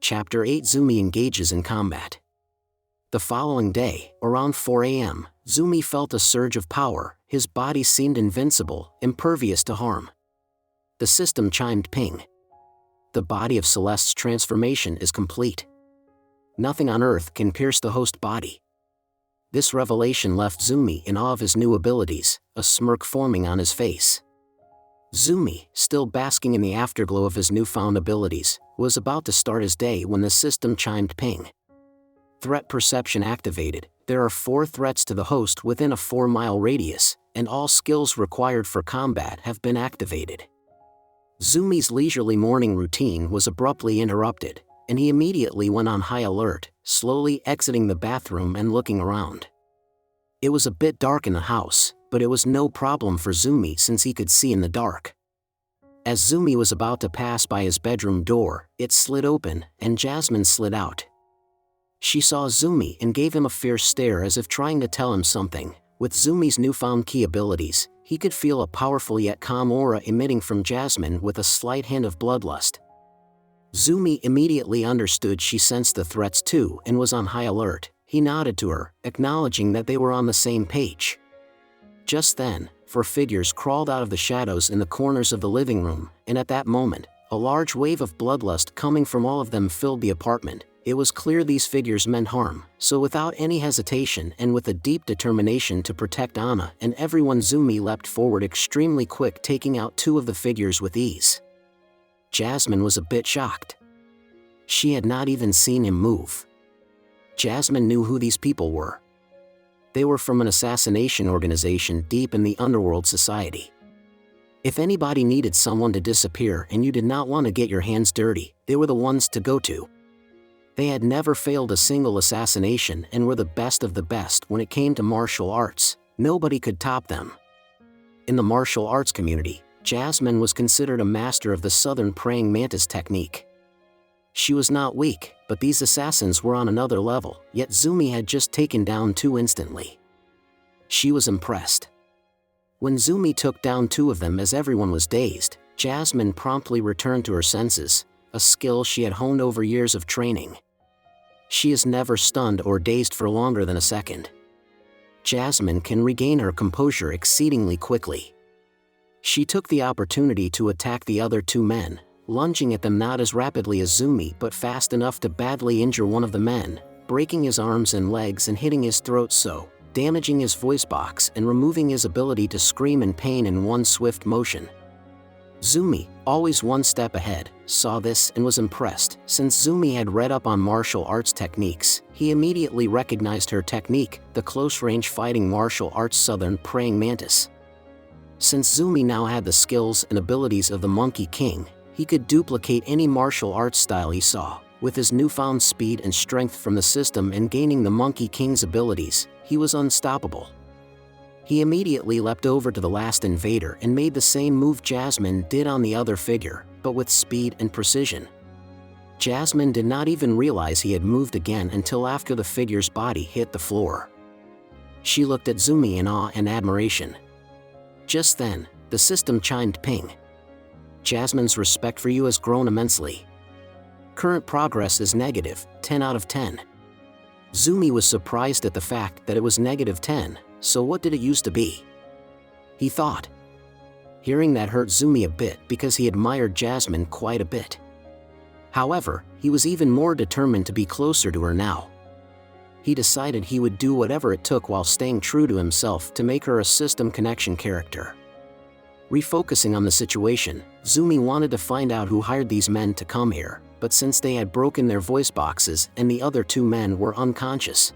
Chapter 8 Zumi engages in combat. The following day, around 4 a.m., Zumi felt a surge of power. His body seemed invincible, impervious to harm. The system chimed ping. The body of Celeste's transformation is complete. Nothing on Earth can pierce the host body. This revelation left Zumi in awe of his new abilities, a smirk forming on his face. Zumi, still basking in the afterglow of his newfound abilities, was about to start his day when the system chimed ping. Threat perception activated. There are 4 threats to the host within a 4-mile radius, and all skills required for combat have been activated. Zumi's leisurely morning routine was abruptly interrupted, and he immediately went on high alert, slowly exiting the bathroom and looking around. It was a bit dark in the house, but it was no problem for Zumi since he could see in the dark. As Zumi was about to pass by his bedroom door, it slid open, and Jasmine slid out. She saw Zumi and gave him a fierce stare as if trying to tell him something. With Zumi's newfound key abilities, he could feel a powerful yet calm aura emitting from Jasmine with a slight hint of bloodlust. Zumi immediately understood she sensed the threats too and was on high alert. He nodded to her, acknowledging that they were on the same page. Just then, 4 figures crawled out of the shadows in the corners of the living room, and at that moment, a large wave of bloodlust coming from all of them filled the apartment. It was clear these figures meant harm, so without any hesitation and with a deep determination to protect Anna and everyone, Zumi leapt forward extremely quick, taking out 2 of the figures with ease. Jasmine was a bit shocked. She had not even seen him move. Jasmine knew who these people were. They were from an assassination organization deep in the underworld society. If anybody needed someone to disappear and you did not want to get your hands dirty, they were the ones to go to. They had never failed a single assassination and were the best of the best when it came to martial arts. Nobody could top them. In the martial arts community, Jasmine was considered a master of the southern praying mantis technique. She was not weak, but these assassins were on another level, yet Zumi had just taken down 2 instantly. She was impressed. When Zumi took down 2 of them as everyone was dazed, Jasmine promptly returned to her senses, a skill she had honed over years of training. She is never stunned or dazed for longer than a second. Jasmine can regain her composure exceedingly quickly. She took the opportunity to attack the other 2 men, lunging at them not as rapidly as Zumi but fast enough to badly injure one of the men, breaking his arms and legs and hitting his throat, so damaging his voice box and removing his ability to scream in pain in one swift motion. Zumi, always one step ahead, saw this and was impressed. Since Zumi had read up on martial arts techniques, he immediately recognized her technique, the close-range fighting martial arts southern praying mantis. Since Zumi now had the skills and abilities of the Monkey King, he could duplicate any martial arts style he saw. With his newfound speed and strength from the system and gaining the Monkey King's abilities, he was unstoppable. He immediately leapt over to the last invader and made the same move Jasmine did on the other figure, but with speed and precision. Jasmine did not even realize he had moved again until after the figure's body hit the floor. She looked at Zumi in awe and admiration. Just then, the system chimed ping. Jasmine's respect for you has grown immensely. Current progress is negative, 10 out of 10. Zumi was surprised at the fact that it was negative 10. So what did it used to be? He thought. Hearing that hurt Zumi a bit because he admired Jasmine quite a bit. However, he was even more determined to be closer to her now. He decided he would do whatever it took while staying true to himself to make her a system connection character. Refocusing on the situation, Zumi wanted to find out who hired these men to come here, but since they had broken their voice boxes and the other 2 men were unconscious,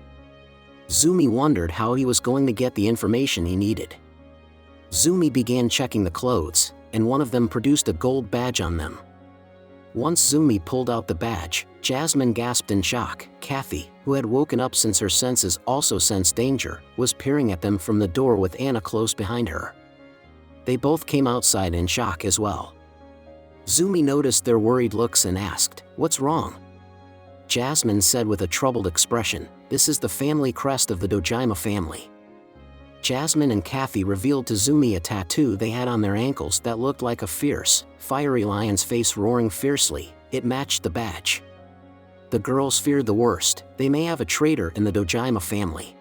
Zumi wondered how he was going to get the information he needed. Zumi began checking the clothes, and one of them produced a gold badge on them. Once Zumi pulled out the badge, Jasmine gasped in shock. Kathy, who had woken up since her senses also sensed danger, was peering at them from the door with Anna close behind her. They both came outside in shock as well. Zumi noticed their worried looks and asked, "What's wrong?" Jasmine said with a troubled expression, "This is the family crest of the Dojima family." Jasmine and Kathy revealed to Zumi a tattoo they had on their ankles that looked like a fierce, fiery lion's face roaring fiercely. It matched the badge. The girls feared the worst. They may have a traitor in the Dojima family.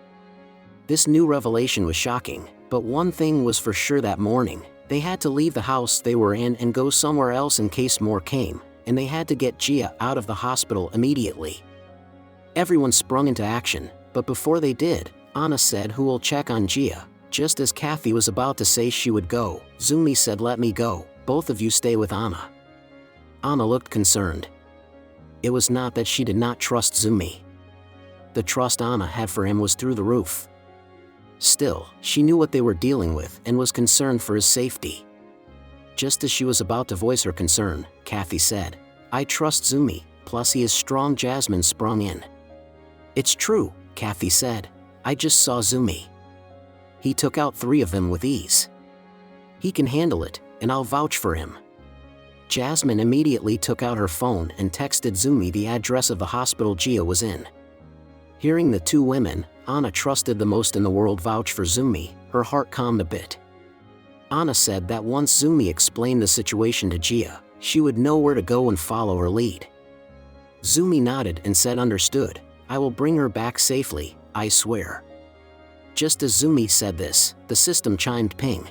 This new revelation was shocking, but one thing was for sure that morning. They had to leave the house they were in and go somewhere else in case more came, and they had to get Gia out of the hospital immediately. Everyone sprung into action, but before they did, Anna said, "Who will check on Gia?" Just as Kathy was about to say she would go, Zumi said, "Let me go, both of you stay with Anna." Anna looked concerned. It was not that she did not trust Zumi. The trust Anna had for him was through the roof. Still, she knew what they were dealing with and was concerned for his safety. Just as she was about to voice her concern, Kathy said, "I trust Zumi, plus he is strong." Jasmine sprung in. "It's true," Kathy said. "I just saw Zumi. He took out 3 of them with ease. He can handle it, and I'll vouch for him." Jasmine immediately took out her phone and texted Zumi the address of the hospital Gia was in. Hearing the 2 women Anna trusted the most in the world vouch for Zumi, her heart calmed a bit. Anna said that once Zumi explained the situation to Gia, she would know where to go and follow her lead. Zumi nodded and said, "Understood. I will bring her back safely, I swear." Just as Zumi said this, the system chimed ping.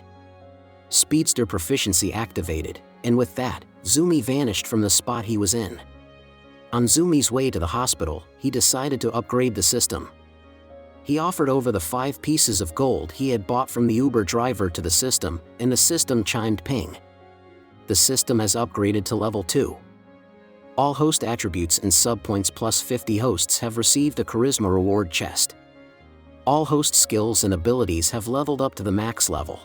Speedster proficiency activated, and with that, Zumi vanished from the spot he was in. On Zumi's way to the hospital, he decided to upgrade the system. He offered over the 5 pieces of gold he had bought from the Uber driver to the system, and the system chimed ping. The system has upgraded to level 2. All host attributes and subpoints plus 50 hosts have received a charisma reward chest. All host skills and abilities have leveled up to the max level.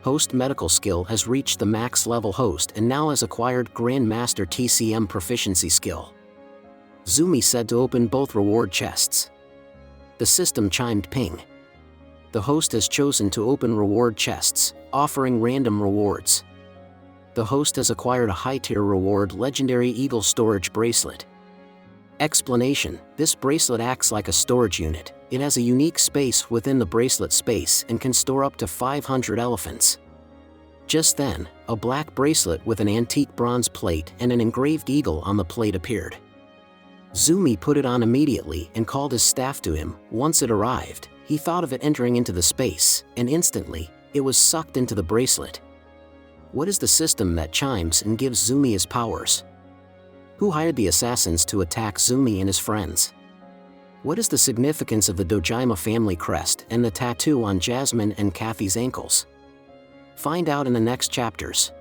Host medical skill has reached the max level host and now has acquired Grandmaster TCM proficiency skill. Zumi said to open both reward chests. The system chimed ping. The host has chosen to open reward chests, offering random rewards. The host has acquired a high-tier reward Legendary Eagle Storage Bracelet. Explanation: this bracelet acts like a storage unit. It has a unique space within the bracelet space and can store up to 500 elephants. Just then, a black bracelet with an antique bronze plate and an engraved eagle on the plate appeared. Zumi put it on immediately and called his staff to him. Once it arrived, he thought of it entering into the space, and instantly, it was sucked into the bracelet. What is the system that chimes and gives Zumi his powers? Who hired the assassins to attack Zumi and his friends? What is the significance of the Dojima family crest and the tattoo on Jasmine and Kathy's ankles? Find out in the next chapters.